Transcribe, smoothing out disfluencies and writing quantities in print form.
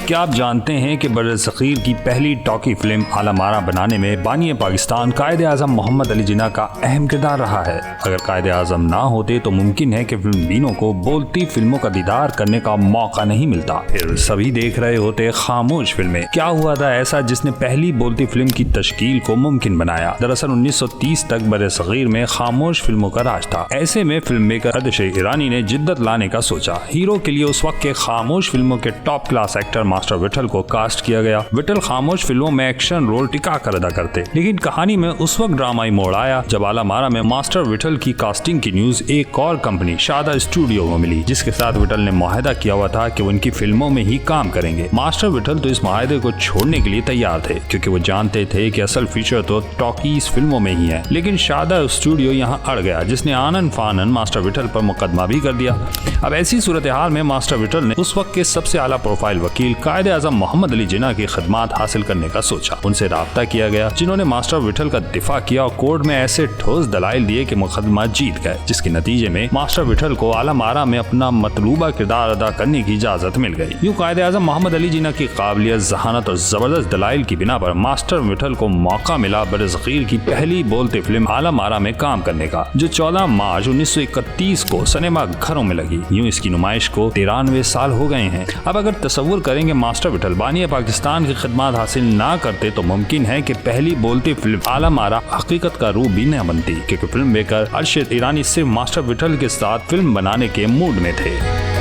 क्या आप जानते हैं कि बरसग़ीर की पहली टॉकी फिल्म आला मारा बनाने में बानी पाकिस्तान कायद-ए-आज़म मोहम्मद अली जिन्ना का अहम किरदार रहा है। अगर कायद-ए-आज़म ना होते तो मुमकिन है कि फिल्म बीनों को बोलती फिल्मों का दीदार करने का मौका नहीं मिलता। फिर सभी देख रहे होते खामोश फिल्में। क्या हुआ था ऐसा जिसने पहली बोलती फिल्म की तश्कील को मुमकिन बनाया? दरअसल 1930 तक बरसग़ीर में खामोश फिल्मों का राज था। ऐसे में फिल्म मेकर अरशद ईरानी ने जिद्दत लाने का सोचा। हीरो के लिए उस वक्त के खामोश फिल्मों के top class actor master Vithal को कास्ट किया गया। विठल खामोश फिल्मों में एक्शन रोल टिका कर अदा करते, लेकिन कहानी में उस वक्त ड्रामाई मोड़ आया जब आला मारा में मास्टर विठल की कास्टिंग की न्यूज एक और कंपनी शादा स्टूडियो को मिली, जिसके साथ विठल ने मुआहदा किया हुआ था कि वो उनकी फिल्मों में ही काम करेंगे। मास्टर विठल तो इस मुआहदे को छोड़ने के लिए तैयार थे, क्योंकि वो जानते थे कि असल फीचर तो टॉकीज फिल्मों में ही है। लेकिन शादा स्टूडियो यहाँ अड़ गया, जिसने आनन फानन मास्टर विठल पर मुकदमा भी कर दिया। अब ऐसी सूरत हाल में मास्टर विठल ने उस वक्त के सबसे आला प्रोफाइल वकील कायद-ए-आज़म मोहम्मद अली जिन्ना की खिदमत हासिल करने का सोचा। उनसे राब्ता किया गया, जिन्होंने मास्टर विठल का दिफा किया और कोर्ट में ऐसे ठोस दलाइल दिए कि मुकदमा जीत गए, जिसके नतीजे में मास्टर विठल को आला मारा में अपना मतलूबा किरदार अदा करने की इजाजत मिल गई। यूं कायद-ए-आज़म मोहम्मद अली जिन्ना की काबिलियत, जहानत और जबरदस्त दलाइल की बिना पर मास्टर विठल को मौका मिला बरसग़ीर की पहली बोलती फिल्म आला मारा में काम करने का, जो 14 मार्च 1931 को सिनेमा घरों में लगी। यूं इसकी नुमाइश को 93 साल हो गए हैं। अब अगर तसव्वुर करेंगे मास्टर विठल बानी पाकिस्तान की खिदमत हासिल ना करते तो मुमकिन है कि पहली बोलती फिल्म आला मारा हकीकत का रूप भी न बनती, क्योंकि फिल्म मेकर अरशद ईरानी सिर्फ मास्टर विठल के साथ फिल्म बनाने के मूड में थे।